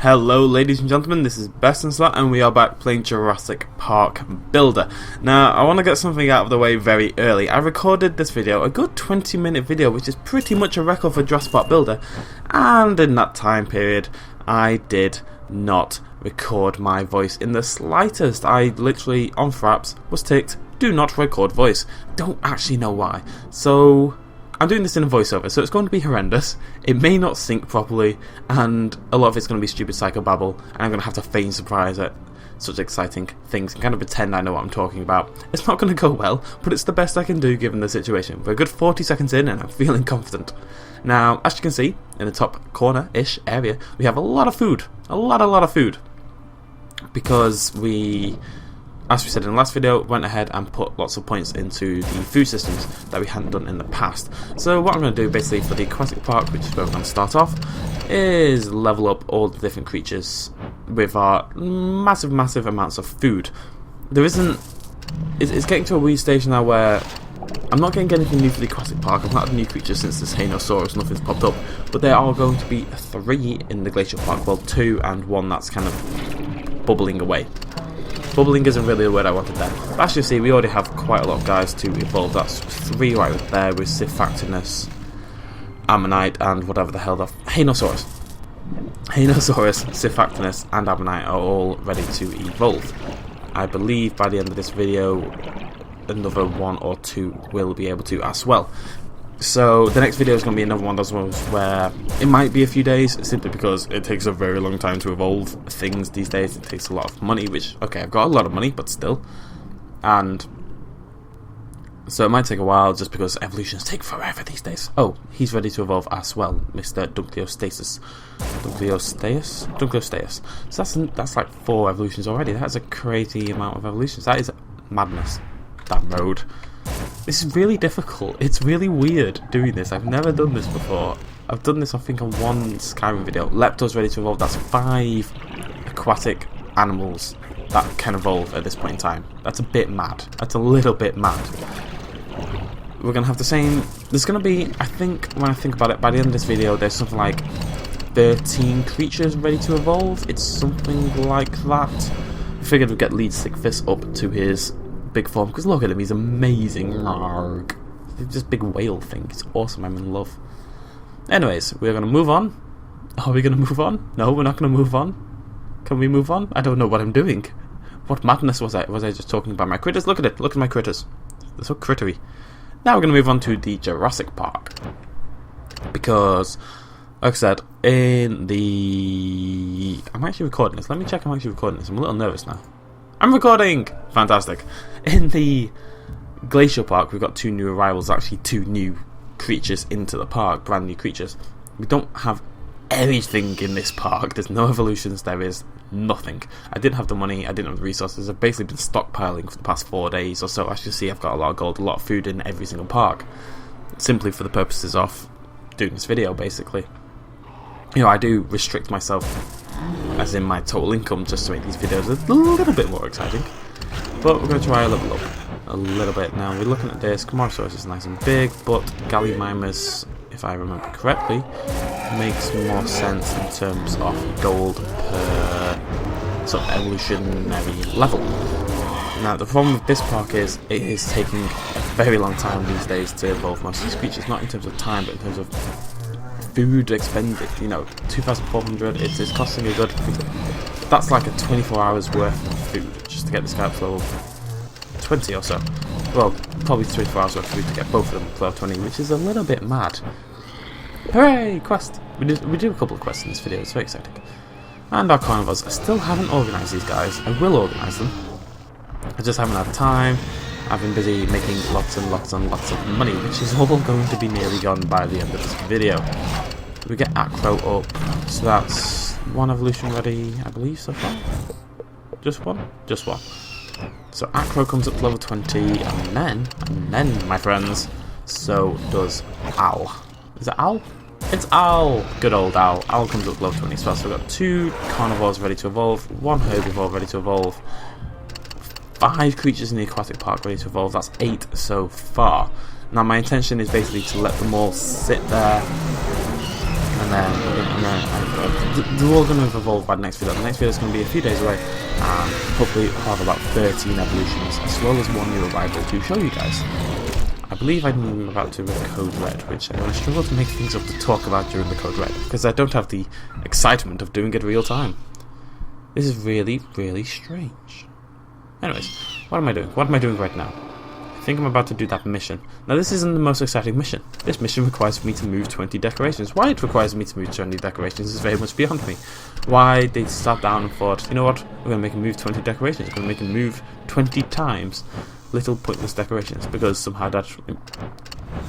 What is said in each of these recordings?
Hello ladies and gentlemen, this is Best in Slot and we are back playing Jurassic Park Builder. Now I want to get something out of the way very early. I recorded this video, a good 20-minute video, which is pretty much a record for Jurassic Park Builder, and in that time period I did not record my voice in the slightest. I literally, on Fraps, was ticked, do not record voice. Don't actually know why. So I'm doing this in a voiceover, so it's going to be horrendous. It may not sync properly, and a lot of it's going to be stupid psychobabble, and I'm going to have to feign surprise at such exciting things and kind of pretend I know what I'm talking about. It's not going to go well, but it's the best I can do given the situation. We're a good 40 seconds in, and I'm feeling confident. Now, as you can see, in the top corner-ish area, we have a lot of food. A lot of food. Because we, as we said in the last video, went ahead and put lots of points into the food systems that we hadn't done in the past. So what I'm going to do basically for the Aquatic Park, which is where we're going to start off, is level up all the different creatures with our massive amounts of food. There isn't, it's getting to a weird stage now where I'm not getting anything new for the Aquatic Park. I've not had new creatures since this Dinosaur, nothing's popped up, but there are going to be 3 in the Glacial Park, well 2 and 1 that's kind of bubbling away. Bubbling isn't really the word I wanted there. But as you see, we already have quite a lot of guys to evolve. That's 3 right there with Sifactinus, Ammonite, and whatever the hell the Hanosaurus. Hanosaurus, Sifactinus, and Ammonite are all ready to evolve. I believe by the end of this video, another 1 or 2 will be able to as well. So the next video is going to be another one of those ones where it might be a few days, simply because it takes a very long time to evolve things these days. It takes a lot of money, which, okay, I've got a lot of money, but still. And so it might take a while just because evolutions take forever these days. Oh, he's ready to evolve as well, Mr. Dunkleostasis. Dunkleostasis. So that's like 4 evolutions already. That's a crazy amount of evolutions. That is madness. That road. This is really difficult. It's really weird doing this. I've never done this before. I've done this, I think, on 1 Skyrim video. Lepto's ready to evolve. That's 5 aquatic animals that can evolve at this point in time. That's a bit mad. That's a little bit mad. We're going to have the same... There's going to be, I think, when I think about it, by the end of this video, there's something like 13 creatures ready to evolve. It's something like that. I figured we'd get Lead Stickfist up to his big form, because look at him, he's amazing. Arrgh. This big whale thing, it's awesome, I'm in love. Anyways, we're going to move on. Are we going to move on? No, we're not going to move on. Can we move on? I don't know what I'm doing. What madness was I? Was I just talking about my critters? Look at it, look at my critters. They're so crittery. Now we're going to move on to the Jurassic Park. Because, like I said, in the... I'm actually recording this. Let me check I'm actually recording this. I'm a little nervous now. I'm recording! Fantastic. In the Glacial Park, we've got 2 new arrivals, actually 2 new creatures into the park, brand new creatures. We don't have anything in this park. There's no evolutions, there is nothing. I didn't have the money, I didn't have the resources. I've basically been stockpiling for the past 4 days or so. As you see, I've got a lot of gold, a lot of food in every single park. Simply for the purposes of doing this video, basically. You know, I do restrict myself, as in my total income, just to make these videos a little bit more exciting. But we're going to try a level up a little bit. Now we're looking at this. Camarasaurus is nice and big, but Gallimimus, if I remember correctly, makes more sense in terms of gold per sort of evolutionary level. Now the problem with this park is it is taking a very long time these days to evolve most of these creatures, not in terms of time, but in terms of food expended. You know, 2,400, it's costing a good... That's like a 24 hours worth of food just to get this guy up to level 20 or so. Well, probably 24 hours worth of food to get both of them to level 20, which is a little bit mad. Hooray! Quest! We do a couple of quests in this video, it's very exciting. And our carnivores. I still haven't organised these guys. I will organise them. I just haven't had time. I've been busy making lots and lots of money, which is all going to be nearly gone by the end of this video. We get Acro up, so that's 1 evolution ready, I believe, so far. Just 1? Just 1. So Acro comes up to level 20, and then, my friends, so does Owl. Is it Owl? It's Owl! Good old Owl. Owl comes up to level 20 as well, so we've got 2 carnivores ready to evolve, 1 herbivore ready to evolve, 5 creatures in the Aquatic Park ready to evolve. That's 8 so far. Now my intention is basically to let them all sit there and then they're all going to have evolved by the next video. The next video is going to be a few days away, and hopefully I'll have about 13 evolutions, as well as one new arrival to show you guys. I believe I'm about to read Code Red, which I'm going to struggle to make things up to talk about during the Code Red, because I don't have the excitement of doing it real time. This is really, really strange. Anyways, what am I doing? What am I doing right now? I think I'm about to do that mission. Now, this isn't the most exciting mission. This mission requires me to move 20 decorations. Why it requires me to move 20 decorations is very much beyond me. Why they sat down and thought, you know what, we're going to make him move 20 decorations. We're going to make him move 20 times little pointless decorations, because somehow that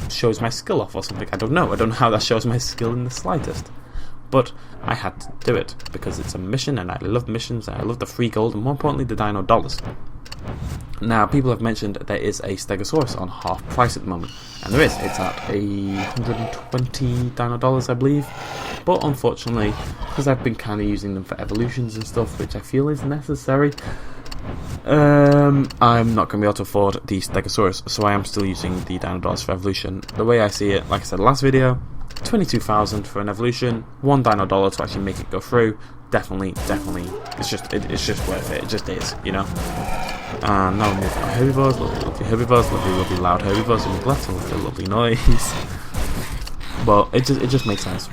shows my skill off or something. I don't know. I don't know how that shows my skill in the slightest. But I had to do it, because it's a mission, and I love missions, and I love the free gold, and more importantly, the dino dollars. Now, people have mentioned there is a Stegosaurus on half price at the moment, and there is. It's at 120 dino dollars, I believe. But unfortunately, because I've been kind of using them for evolutions and stuff, which I feel is necessary, I'm not going to be able to afford the Stegosaurus, so I am still using the dino dollars for evolution. The way I see it, like I said last video, 22,000 for an evolution, $1 dino dollar to actually make it go through. Definitely, it's just worth it. It just is, you know. And now we've got herbivores, lovely herbivores, lovely loud herbivores, and we've a lovely noise. But it just makes sense.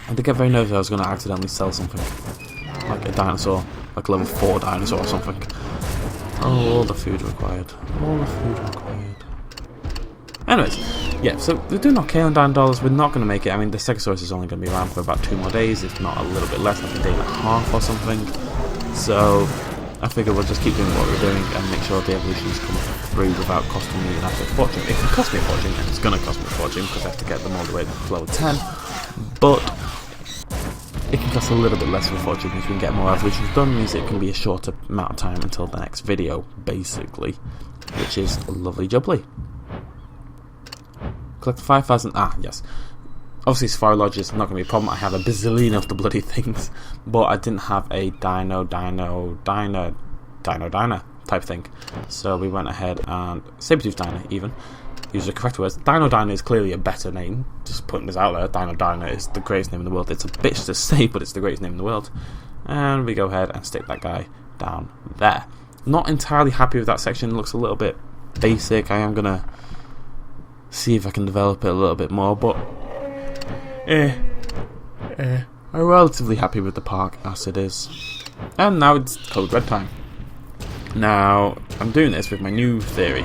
I did get very nervous I was going to accidentally sell something, like a dinosaur, like level 4 dinosaur or something. Oh, all the food required. All the food required. Anyways, yeah, so we're doing okay on dino dollars. We're not going to make it. I mean, the Stegosaurus is only going to be around for about 2 more days, if not a little bit less, like a day and a half or something. So I figure we'll just keep doing what we're doing and make sure the evolutions come through without costing me an absolute fortune. It can cost me a fortune, and it's going to cost me a fortune because I have to get them all the way to level 10. But it can cost a little bit less of a fortune if we can get more evolutions done. Means it can be a shorter amount of time until the next video, basically, which is lovely jubbly. Collect 5,000. Ah, yes. Obviously, Safari Lodge is not going to be a problem. I have a bazillion of the bloody things, but I didn't have a dino type thing. So we went ahead and Sabertooth Dino, even use the correct words. Dino is clearly a better name. Just putting this out there. Dino is the greatest name in the world. It's a bitch to say, but it's the greatest name in the world. And we go ahead and stick that guy down there. Not entirely happy with that section. It looks a little bit basic. I am gonna see if I can develop it a little bit more, but I'm relatively happy with the park as it is. And now it's Code Red time. Now, I'm doing this with my new theory,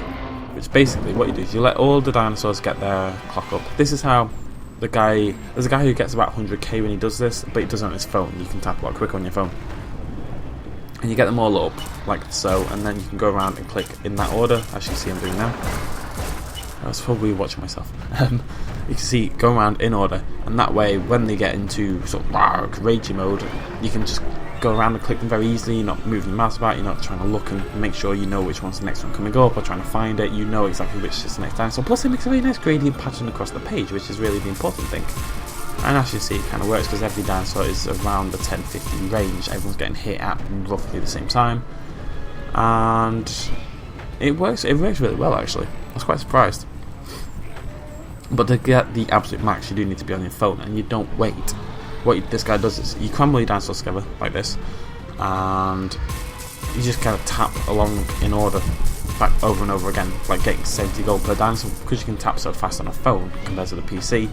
which basically what you do is you let all the dinosaurs get their clock up. This is how there's a guy who gets about 100k when he does this, but he does it on his phone. You can tap a lot quicker on your phone. And you get them all up, like so, and then you can go around and click in that order, as you see I'm doing now. I was probably watching myself. You can see go around in order, and that way when they get into sort of ragey mode, you can just go around and click them very easily. You're not moving the mouse about, you're not trying to look and make sure you know which one's the next one coming up, or trying to find it. You know exactly which is the next dinosaur. Plus it makes a really nice gradient pattern across the page, which is really the important thing. And as you see, it kind of works because every dinosaur is around the 10-15 range. Everyone's getting hit at roughly the same time, and it works really well actually. I was quite surprised. But to get the absolute max, you do need to be on your phone, and you don't wait. What this guy does is you crumble your dinosaurs together like this, and you just kind of tap along in order, back over and over again, like getting 70 gold per dinosaur. Because you can tap so fast on a phone compared to the PC,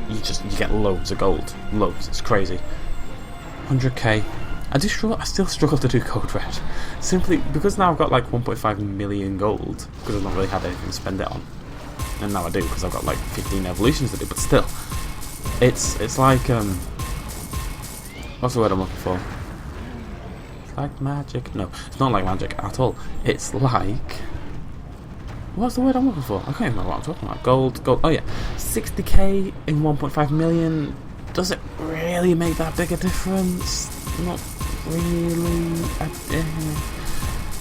you get loads of gold, loads. It's crazy. 100k. I still struggle to do Code Red, simply because now I've got like 1.5 million gold because I've not really had anything to spend it on. And now I do because I've got like 15 evolutions to do, but still, it's like what's the word I'm looking for? It's like magic. No, it's not like magic at all. It's like, what's the word I'm looking for? I can't even remember what I'm talking about. Gold. Oh yeah, 60k in 1.5 million. Does it really make that big a difference? Not really.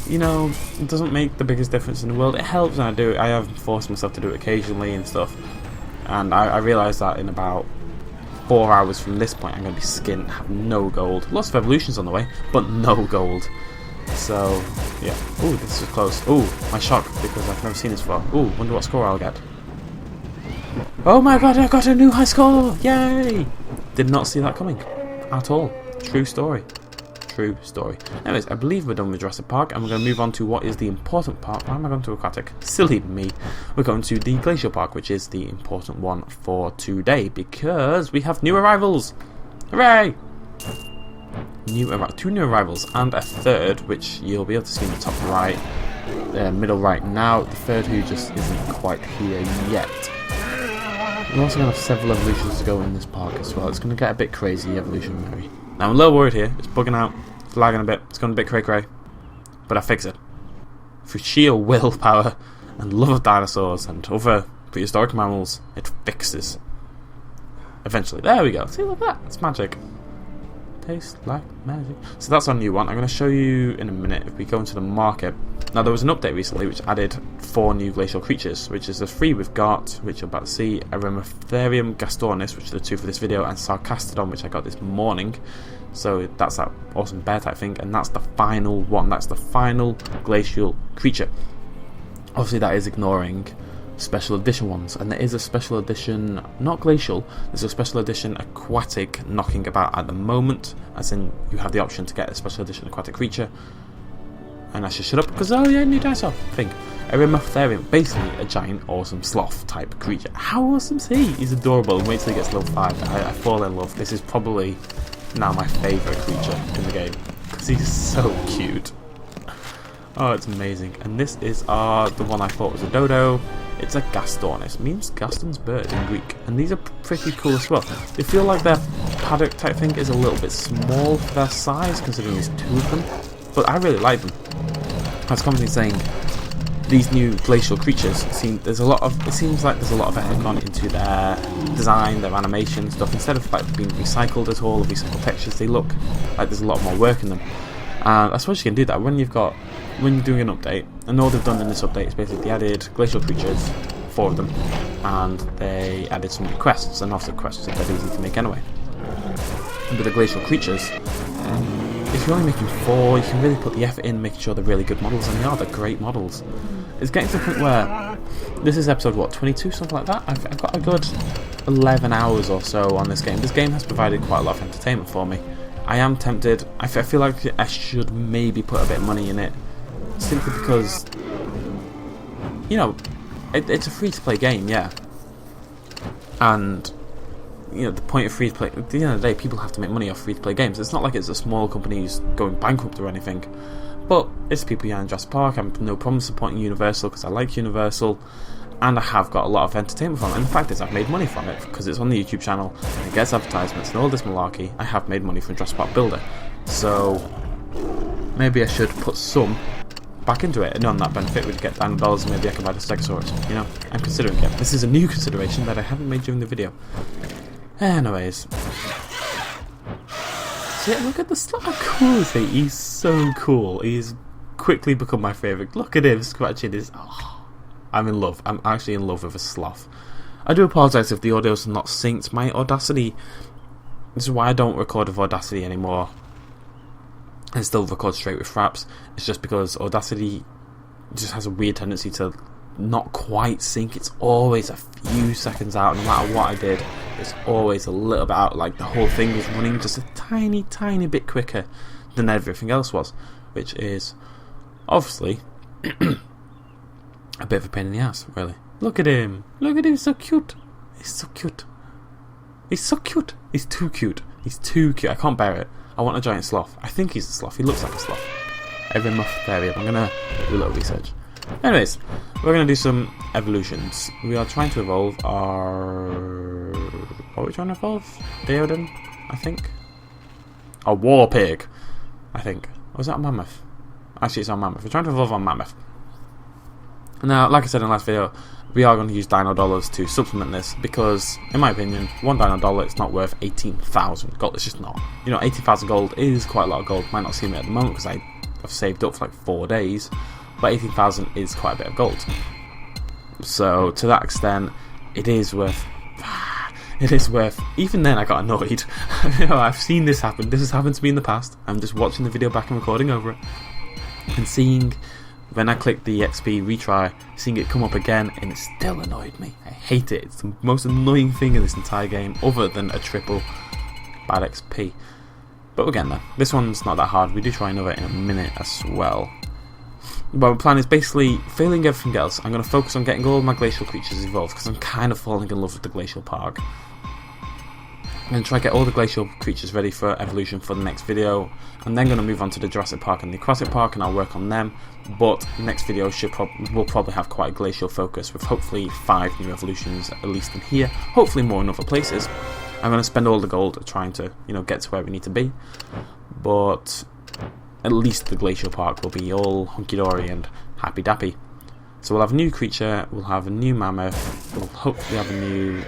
You know, it doesn't make the biggest difference in the world. It helps when I do it. I have forced myself to do it occasionally and stuff. And I realised that in about 4 hours from this point, I'm going to be skint, have no gold. Lots of evolutions on the way, but no gold. So, yeah. Ooh, this is close. Ooh, my shock, because I've never seen this before. Ooh, wonder what score I'll get. Oh my god, I got a new high score! Yay! Did not see that coming. At all. True story. True story. Anyways, I believe we're done with Jurassic Park, and we're going to move on to what is the important part. Why am I going to Aquatic? Silly me. We're going to the Glacial Park, which is the important one for today, because we have new arrivals! Hooray! Two new arrivals, and a third, which you'll be able to see in the top right, middle right now. The third who just isn't quite here yet. We're also going to have several evolutions to go in this park as well. It's going to get a bit crazy evolutionary. Now I'm a little worried here. It's bugging out. It's lagging a bit. It's going a bit cray-cray. But I fix it. Through sheer willpower and love of dinosaurs and other prehistoric mammals, it fixes. Eventually. There we go. See, look at that. It's magic. Tastes like magic. So that's our new one. I'm going to show you in a minute if we go into the market. Now there was an update recently which added 4 new glacial creatures, which is the 3 we've got, which you're about to see, Eremotherium gastornis, which are the 2 for this video, and Sarcastodon, which I got this morning. So that's that awesome bear type thing, and that's the final one. That's the final glacial creature. Obviously that is ignoring special edition ones, and there is a special edition, not glacial, there's a special edition aquatic knocking about at the moment, as in you have the option to get a special edition aquatic creature. And I should shut up because, oh yeah, new dinosaur thing. Eremotherium, basically a giant awesome sloth type creature. How awesome is he? He's adorable, and wait till he gets level 5. I fall in love. This is probably now my favourite creature in the game, because he's so cute. Oh, it's amazing. And this is the one I thought was a dodo. It's a gastornis, means Gaston's bird in Greek. And these are pretty cool as well. They feel like their paddock type thing is a little bit small for their size, considering there's 2 of them. But I really like them. I was constantly saying these new glacial creatures it seems like there's a lot of effort gone into their design, their animation stuff. Instead of like being recycled at all, or recycled textures, they look like there's a lot more work in them. And I suppose you can do that when you're doing an update. And all they've done in this update is basically they added glacial creatures, 4 of them, and they added some new quests, and also quests are dead easy to make anyway. And with the glacial creatures, if you're only making 4, you can really put the effort in making sure they're really good models, and they are. They're great models. It's getting to the point where this is episode, what, 22, something like that? I've got a good 11 hours or so on this game. This game has provided quite a lot of entertainment for me. I am tempted. I feel like I should maybe put a bit of money in it, simply because, you know, it's a free-to-play game, yeah. And you know, the point of free-to-play, at the end of the day, people have to make money off free-to-play games. It's not like it's a small company who's going bankrupt or anything. But it's people here in Jurassic Park. I have no problem supporting Universal because I like Universal, and I have got a lot of entertainment from it. And the fact is, I've made money from it because it's on the YouTube channel, and it gets advertisements and all this malarkey. I have made money from Jurassic Park Builder, so maybe I should put some back into it, and on that benefit we'd get $9, and maybe I can buy the Stegosaurus. You know, I'm considering it. This is a new consideration that I haven't made during the video. Anyways, so yeah, look at the sloth. How cool is he? He's so cool. He's quickly become my favourite. Look at him scratching his. Oh, I'm in love. I'm actually in love with a sloth. I do apologise if the audio's not synced. My Audacity. This is why I don't record with Audacity anymore. I still record straight with Fraps. It's just because Audacity just has a weird tendency to not quite sync. It's always a few seconds out, no matter what I did. It's always a little bit out, like the whole thing was running just a tiny bit quicker than everything else was, which is obviously a bit of a pain in the ass, really. Look at him, so cute. He's so cute. He's so cute. He's too cute. He's too cute. I can't bear it. I want a giant sloth. I think he's a sloth. He looks like a sloth. Eremotherium. I'm gonna do a little research. Anyways, we're going to do some evolutions. We are trying to evolve our... What are we trying to evolve? Deodon, I think? A war pig, I think. Or is that a mammoth? Actually, it's our mammoth. We're trying to evolve our mammoth. Now, like I said in the last video, we are going to use dino dollars to supplement this because, in my opinion, one dino dollar is not worth 18,000 gold. It's just not. You know, 18,000 gold is quite a lot of gold. Might not seem it at the moment because I've saved up for like 4 days. But 18,000 is quite a bit of gold. So to that extent, it is worth. It is worth. Even then, I got annoyed. You know, I've seen this happen. This has happened to me in the past. I'm just watching the video back and recording over it, and seeing When I clicked the XP retry, seeing it come up again, and it still annoyed me. I hate it. It's the most annoying thing in this entire game, other than a triple bad XP. But we're getting there. This one's not that hard. We do try another in a minute as well. But my plan is basically, failing everything else, I'm going to focus on getting all of my glacial creatures evolved, because I'm kind of falling in love with the Glacial Park. I'm going to try to get all the glacial creatures ready for evolution for the next video. I'm then going to move on to the Jurassic Park and the Aquatic Park, and I'll work on them. But next video will probably have quite a glacial focus, with hopefully 5 new evolutions, at least in here. Hopefully more in other places. I'm going to spend all the gold trying to, get to where we need to be. But at least the Glacial Park will be all hunky-dory and happy-dappy. So we'll have a new creature, we'll have a new mammoth, we'll hopefully have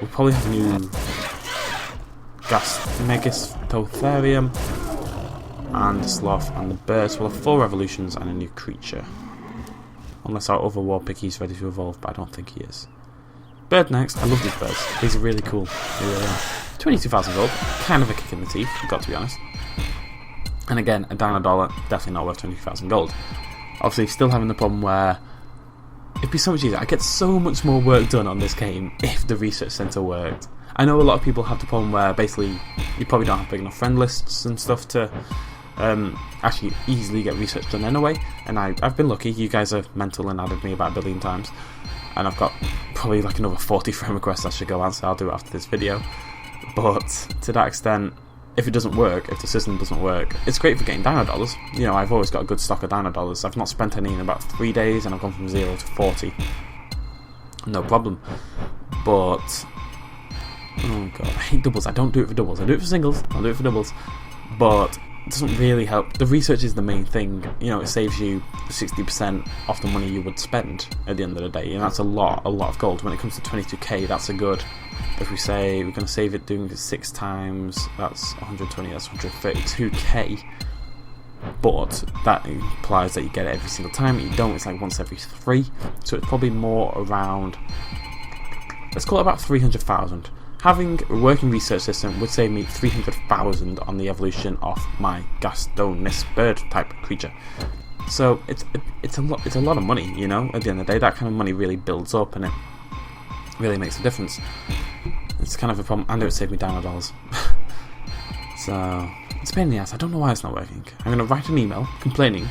we'll probably have a new Megastotherium, and the sloth and the birds. We'll have 4 evolutions and a new creature. Unless our other war picky's ready to evolve, but I don't think he is. Bird next. I love these birds. These are really cool. They really are. 22,000 gold. Kind of a kick in the teeth, I've got to be honest. And again, a dino dollar, definitely not worth 22,000 gold. Obviously, still having the problem where it'd be so much easier. I get so much more work done on this game if the research centre worked. I know a lot of people have the problem where basically you probably don't have big enough friend lists and stuff to actually easily get research done anyway. And I've been lucky. You guys have mental and added me about a billion times. And I've got probably like another 40 friend requests I should go answer. I'll do it after this video. But to that extent, if it doesn't work, if the system doesn't work, it's great for getting dino dollars. I've always got a good stock of dino dollars. I've not spent any in about 3 days, and I've gone from 0 to 40. No problem. But oh god, I hate doubles. I don't do it for doubles. I do it for singles. I'll do it for doubles. But it doesn't really help. The research is the main thing. It saves you 60% off the money you would spend at the end of the day. And that's a lot of gold. When it comes to 22k, that's a good. If we say we're going to save it doing it 6 times, that's 120, that's 132k. But that implies that you get it every single time. You don't, it's like once every 3. So it's probably more around, let's call it about 300,000. Having a working research system would save me 300,000 on the evolution of my Gastonis bird type creature. So it's a lot of money, at the end of the day. That kind of money really builds up and it really makes a difference. It's kind of a problem, and it would save me dino dollars. So it's a pain in the ass. I don't know why it's not working. I'm going to write an email complaining,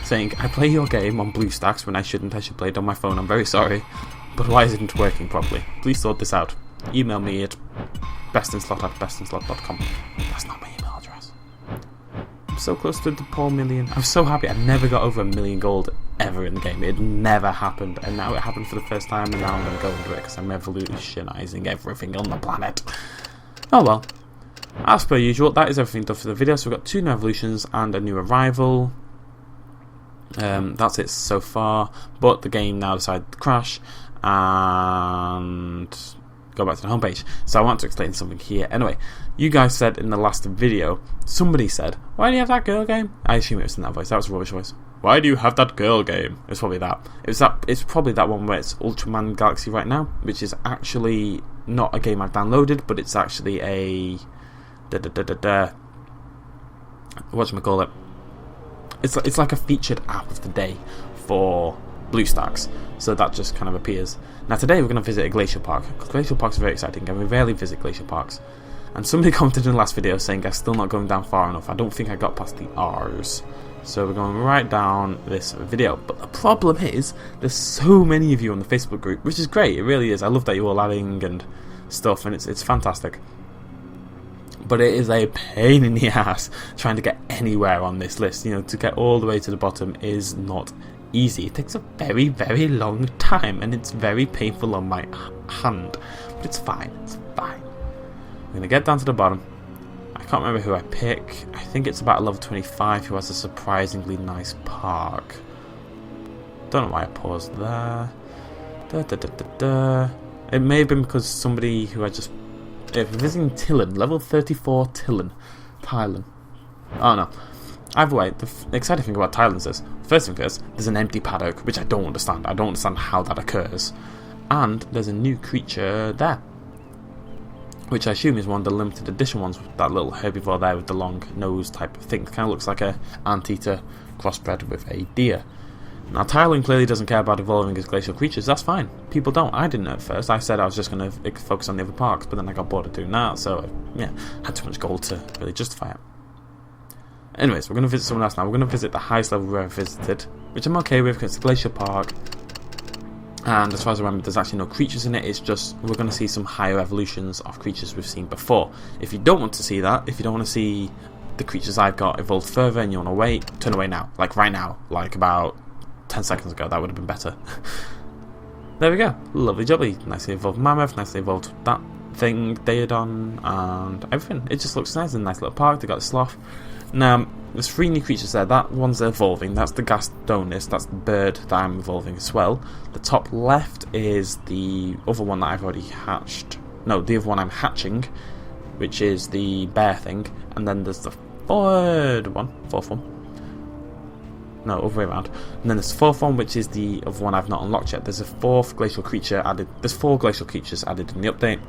saying I play your game on BlueStacks when I shouldn't. I should play it on my phone. I'm very sorry, but why isn't it working properly? Please sort this out. Email me at bestinslot@bestinslot.com. That's not my email address. I'm so close to the poor million. I'm so happy. I never got over 1 million gold ever in the game. It never happened, and now it happened for the first time, and now I'm going to go into it because I'm revolutionising everything on the planet. Oh well. As per usual, that is everything done for the video. So we've got 2 new evolutions and a new arrival. That's it so far, but the game now decided to crash and go back to the homepage. So I want to explain something here. Anyway, you guys said in the last video, somebody said, why do you have that girl game? I assume it was in that voice. That was a rubbish voice. Why do you have that girl game? It's probably that. It's probably that one where it's Ultraman Galaxy right now, which is actually not a game I've downloaded, but it's actually a whatchamacallit. It's like a featured app of the day for BlueStacks, so that just kind of appears. Now today we're going to visit a glacial park. Glacial parks are very exciting, and we rarely visit glacial parks. And somebody commented in the last video saying I'm still not going down far enough. I don't think I got past the R's. So we're going right down this video. But the problem is, there's so many of you on the Facebook group, which is great. It really is. I love that you're all adding and stuff, and it's fantastic. But it is a pain in the ass trying to get anywhere on this list. To get all the way to the bottom is not easy. It takes a very, very long time, and it's very painful on my hand. But it's fine. It's fine. I'm going to get down to the bottom. I can't remember who I pick. I think it's about a level 25 who has a surprisingly nice park. Don't know why I paused there. It may have been because somebody who I just... visiting Tillin, level 34 Tillin. Oh no. Either way, the exciting thing about Thailand is, first thing first, there's an empty paddock, which I don't understand. I don't understand how that occurs. And there's a new creature there, which I assume is one of the limited edition ones, with that little herbivore there with the long nose type of thing. It kind of looks like a anteater crossbred with a deer. Now, Thailand clearly doesn't care about evolving as glacial creatures. That's fine. People don't. I didn't at first. I said I was just going to focus on the other parks, but then I got bored of doing that, so, yeah, had too much gold to really justify it. Anyways, we're going to visit someone else now. We're going to visit the highest level we've ever visited, which I'm okay with because it's Glacial Park. And as far as I remember, there's actually no creatures in it. It's just we're going to see some higher evolutions of creatures we've seen before. If you don't want to see that, if you don't want to see the creatures I've got evolved further and you want to wait, turn away now. Like right now. Like about 10 seconds ago. That would have been better. There we go. Lovely jubbly. Nicely evolved Mammoth. Nicely evolved that thing, Daedon, and everything. It just looks nice. A nice little park. They got the sloth. Now, there's 3 new creatures there. That one's evolving. That's the Gastonus. That's the bird that I'm evolving as well. The top left is the other one that I've already hatched. No, the other one I'm hatching, which is the bear thing. And then there's the fourth one. No, other way around. And then there's the 4th one, which is the other one I've not unlocked yet. There's a 4th glacial creature added. There's 4 glacial creatures added in the update.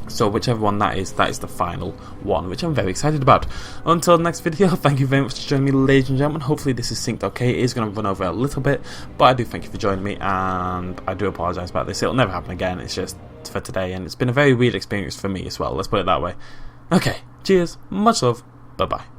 So whichever one that is the final one, which I'm very excited about. Until the next video, thank you very much for joining me, ladies and gentlemen. Hopefully this is synced okay. It is going to run over a little bit, but I do thank you for joining me, and I do apologise about this. It'll never happen again. It's just for today, and it's been a very weird experience for me as well. Let's put it that way. Okay, cheers, much love, bye-bye.